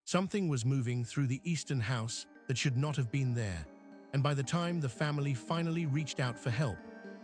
Something was moving through the Easton house that should not have been there, and by the time the family finally reached out for help,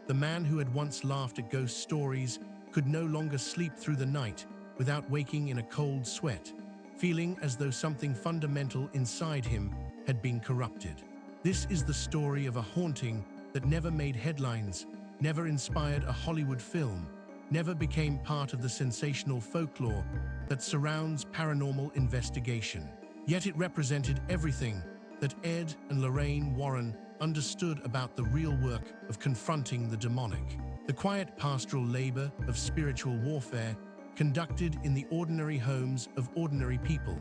the man who had once laughed at ghost stories could no longer sleep through the night without waking in a cold sweat, feeling as though something fundamental inside him had been corrupted. This is the story of a haunting that never made headlines, never inspired a Hollywood film, never became part of the sensational folklore that surrounds paranormal investigation. Yet it represented everything that Ed and Lorraine Warren understood about the real work of confronting the demonic. The quiet pastoral labor of spiritual warfare conducted in the ordinary homes of ordinary people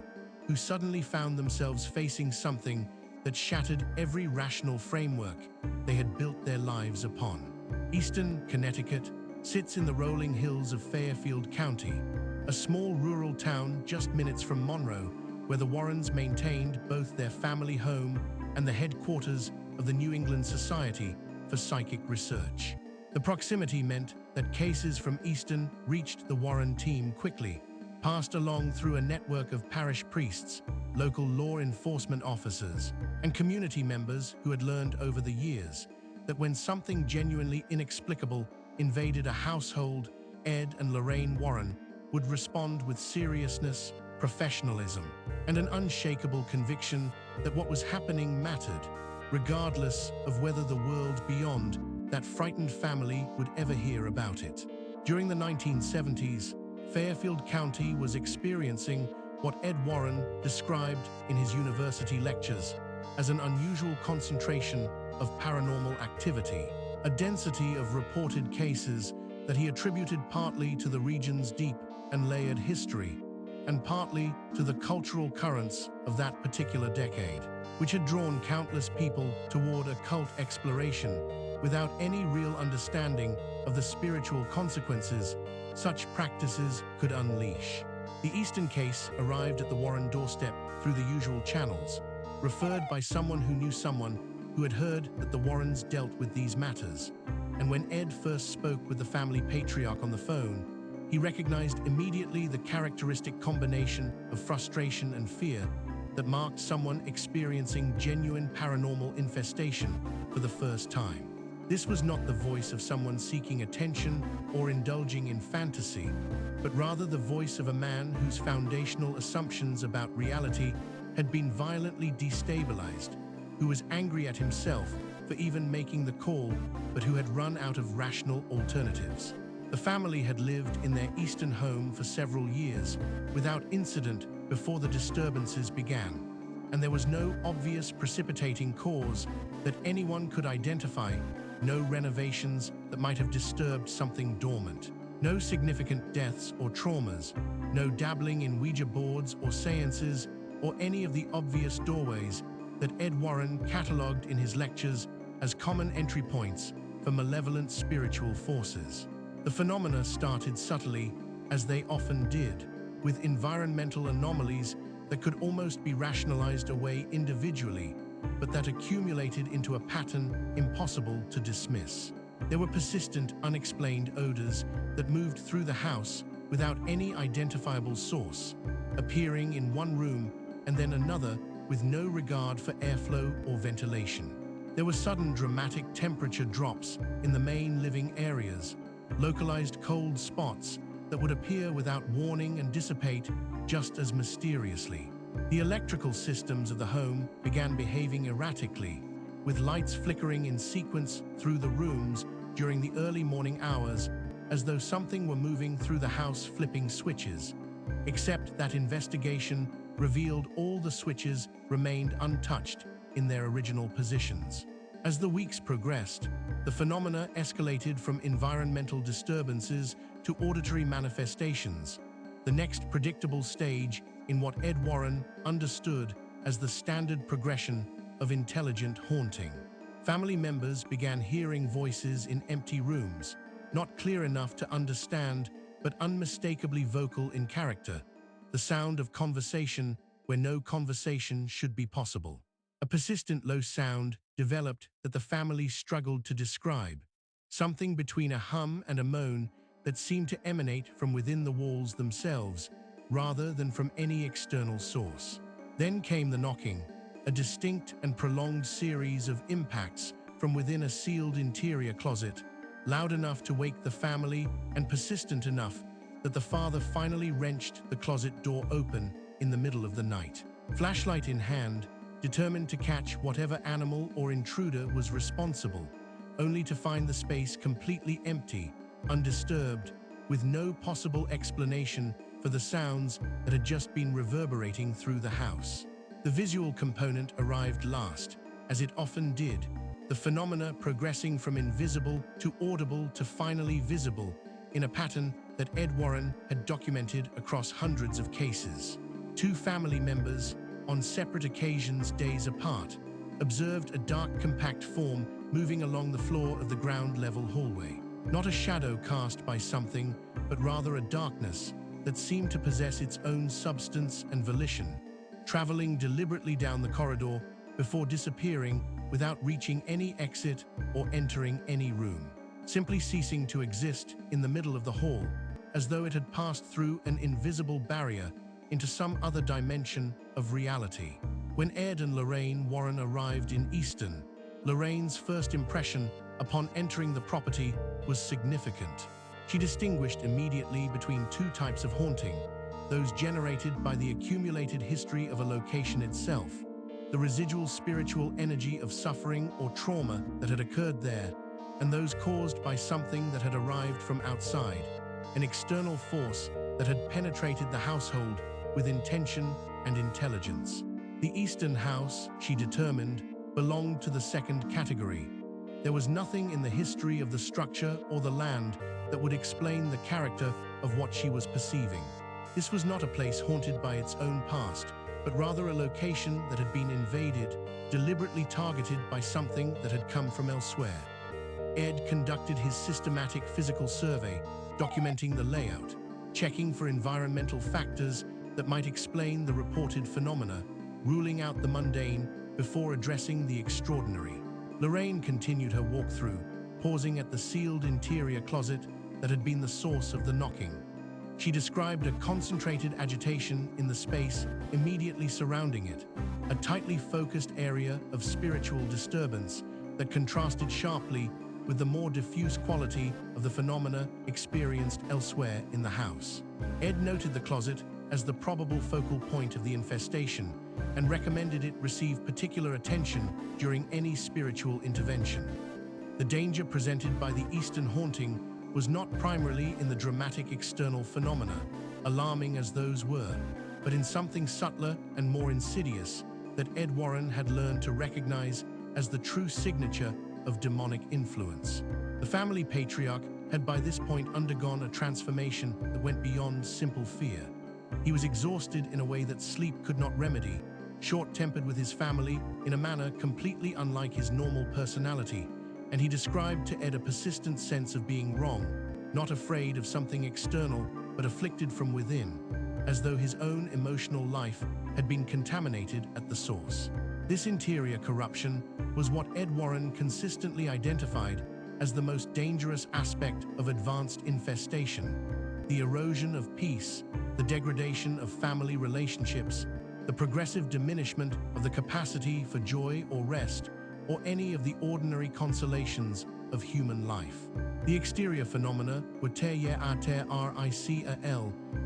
who suddenly found themselves facing something that shattered every rational framework they had built their lives upon. Easton, Connecticut, sits in the rolling hills of Fairfield County, a small rural town just minutes from Monroe, where the Warrens maintained both their family home and the headquarters of the New England Society for Psychic Research. The proximity meant that cases from Easton reached the Warren team quickly, passed along through a network of parish priests, local law enforcement officers, and community members who had learned over the years that when something genuinely inexplicable invaded a household, Ed and Lorraine Warren would respond with seriousness, professionalism, and an unshakable conviction that what was happening mattered, regardless of whether the world beyond that frightened family would ever hear about it. During the 1970s, Fairfield County was experiencing what Ed Warren described in his university lectures as an unusual concentration of paranormal activity, a density of reported cases that he attributed partly to the region's deep and layered history, and partly to the cultural currents of that particular decade, which had drawn countless people toward occult exploration without any real understanding of the spiritual consequences such practices could unleash. The Easton case arrived at the Warren doorstep through the usual channels, referred by someone who knew someone who had heard that the Warrens dealt with these matters. And when Ed first spoke with the family patriarch on the phone, he recognized immediately the characteristic combination of frustration and fear that marked someone experiencing genuine paranormal infestation for the first time. This was not the voice of someone seeking attention or indulging in fantasy, but rather the voice of a man whose foundational assumptions about reality had been violently destabilized, who was angry at himself for even making the call, but who had run out of rational alternatives. The family had lived in their Easton home for several years without incident before the disturbances began, and there was no obvious precipitating cause that anyone could identify, no renovations that might have disturbed something dormant, no significant deaths or traumas, no dabbling in Ouija boards or seances, or any of the obvious doorways that Ed Warren catalogued in his lectures as common entry points for malevolent spiritual forces. The phenomena started subtly, as they often did, with environmental anomalies that could almost be rationalized away individually, but that accumulated into a pattern impossible to dismiss. There were persistent, unexplained odors that moved through the house without any identifiable source, appearing in one room and then another with no regard for airflow or ventilation. There were sudden dramatic temperature drops in the main living areas, localized cold spots that would appear without warning and dissipate just as mysteriously. The electrical systems of the home began behaving erratically, with lights flickering in sequence through the rooms during the early morning hours, as though something were moving through the house flipping switches, except that investigation revealed all the switches remained untouched in their original positions. As the weeks progressed, the phenomena escalated from environmental disturbances to auditory manifestations, the next predictable stage in what Ed Warren understood as the standard progression of intelligent haunting. Family members began hearing voices in empty rooms, not clear enough to understand, but unmistakably vocal in character, the sound of conversation where no conversation should be possible. A persistent low sound developed that the family struggled to describe, something between a hum and a moan that seemed to emanate from within the walls themselves, rather than from any external source. Then came the knocking, a distinct and prolonged series of impacts from within a sealed interior closet, loud enough to wake the family and persistent enough that the father finally wrenched the closet door open in the middle of the night. Flashlight in hand, determined to catch whatever animal or intruder was responsible, only to find the space completely empty, undisturbed, with no possible explanation for the sounds that had just been reverberating through the house. The visual component arrived last, as it often did, the phenomena progressing from invisible to audible to finally visible in a pattern that Ed Warren had documented across hundreds of cases. Two family members, on separate occasions days apart, observed a dark, compact form moving along the floor of the ground-level hallway. Not a shadow cast by something, but rather a darkness that seemed to possess its own substance and volition, traveling deliberately down the corridor before disappearing without reaching any exit or entering any room, simply ceasing to exist in the middle of the hall, as though it had passed through an invisible barrier into some other dimension of reality. When Ed and Lorraine Warren arrived in Easton, Lorraine's first impression upon entering the property was significant. She distinguished immediately between two types of haunting: those generated by the accumulated history of a location itself, the residual spiritual energy of suffering or trauma that had occurred there, and those caused by something that had arrived from outside, an external force that had penetrated the household with intention and intelligence. The Easton house, she determined, belonged to the second category. There was nothing in the history of the structure or the land that would explain the character of what she was perceiving. This was not a place haunted by its own past, but rather a location that had been invaded, deliberately targeted by something that had come from elsewhere. Ed conducted his systematic physical survey, documenting the layout, checking for environmental factors that might explain the reported phenomena, ruling out the mundane before addressing the extraordinary. Lorraine continued her walkthrough, pausing at the sealed interior closet that had been the source of the knocking. She described a concentrated agitation in the space immediately surrounding it, a tightly focused area of spiritual disturbance that contrasted sharply with the more diffuse quality of the phenomena experienced elsewhere in the house. Ed noted the closet as the probable focal point of the infestation and recommended it receive particular attention during any spiritual intervention. The danger presented by the Easton haunting was not primarily in the dramatic external phenomena, alarming as those were, but in something subtler and more insidious that Ed Warren had learned to recognize as the true signature of demonic influence. The family patriarch had by this point undergone a transformation that went beyond simple fear. He was exhausted in a way that sleep could not remedy, short-tempered with his family in a manner completely unlike his normal personality, and he described to Ed a persistent sense of being wrong, not afraid of something external, but afflicted from within, as though his own emotional life had been contaminated at the source. This interior corruption was what Ed Warren consistently identified as the most dangerous aspect of advanced infestation: the erosion of peace, the degradation of family relationships, the progressive diminishment of the capacity for joy or rest, or any of the ordinary consolations of human life. The exterior phenomena were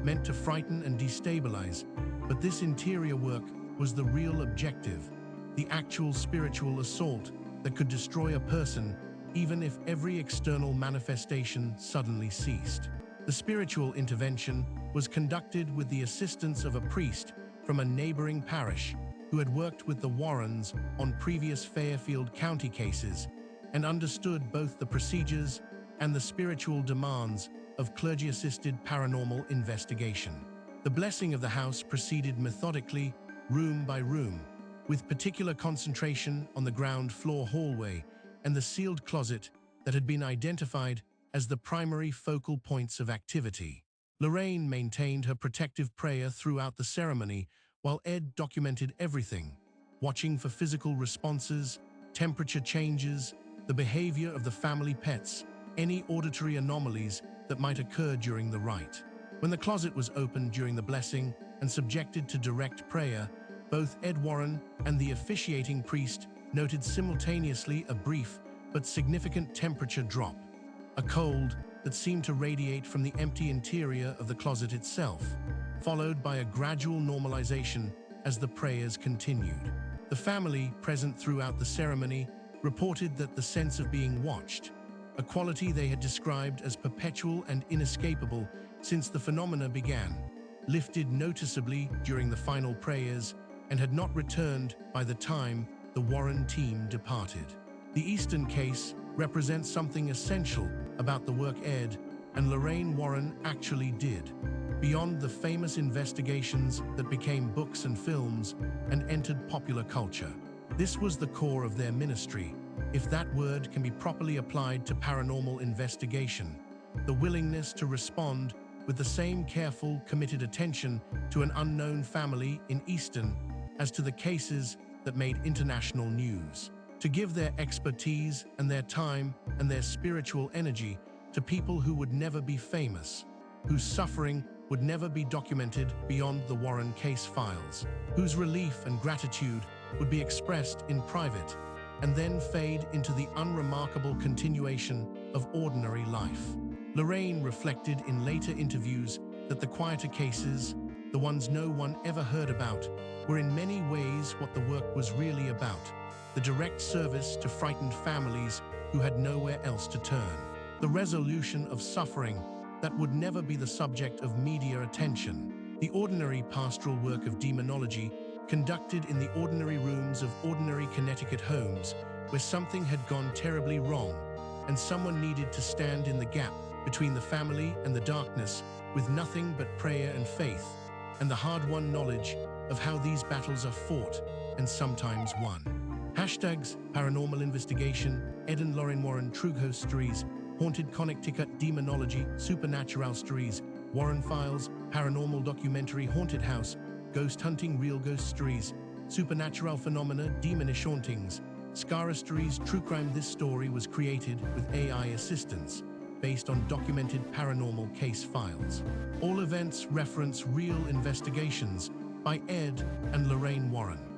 meant to frighten and destabilize, but this interior work was the real objective, the actual spiritual assault that could destroy a person even if every external manifestation suddenly ceased. The spiritual intervention was conducted with the assistance of a priest from a neighboring parish who had worked with the Warrens on previous Fairfield County cases and understood both the procedures and the spiritual demands of clergy-assisted paranormal investigation. The blessing of the house proceeded methodically, room by room, with particular concentration on the ground floor hallway and the sealed closet that had been identified as the primary focal points of activity. Lorraine maintained her protective prayer throughout the ceremony, while Ed documented everything, watching for physical responses, temperature changes, the behavior of the family pets, any auditory anomalies that might occur during the rite. When the closet was opened during the blessing and subjected to direct prayer, Both Ed Warren and the officiating priest noted simultaneously a brief but significant temperature drop, a cold that seemed to radiate from the empty interior of the closet itself, followed by a gradual normalization as the prayers continued. The family present throughout the ceremony reported that the sense of being watched, a quality they had described as perpetual and inescapable since the phenomena began, lifted noticeably during the final prayers and had not returned by the time the Warren team departed. The Easton case represents something essential about the work Ed and Lorraine Warren actually did. Beyond the famous investigations that became books and films and entered popular culture, this was the core of their ministry, if that word can be properly applied to paranormal investigation, the willingness to respond with the same careful, committed attention to an unknown family in Easton as to the cases that made international news, to give their expertise and their time and their spiritual energy to people who would never be famous, whose suffering would never be documented beyond the Warren case files, whose relief and gratitude would be expressed in private and then fade into the unremarkable continuation of ordinary life. Lorraine reflected in later interviews that the quieter cases, the ones no one ever heard about, were in many ways what the work was really about, the direct service to frightened families who had nowhere else to turn, the resolution of suffering that would never be the subject of media attention, the ordinary pastoral work of demonology conducted in the ordinary rooms of ordinary Connecticut homes where something had gone terribly wrong and someone needed to stand in the gap between the family and the darkness with nothing but prayer and faith and the hard-won knowledge of how these battles are fought and sometimes won. Hashtags Paranormal Investigation, Ed and Lorraine Warren True Ghost Stories, Haunted Connecticut Demonology, Supernatural Stories, Warren Files, Paranormal Documentary Haunted House, Ghost Hunting Real Ghost Stories, Supernatural Phenomena Demonish Hauntings, Scara Stories True Crime. This story was created with AI assistance based on documented paranormal case files. All events reference real investigations by Ed and Lorraine Warren.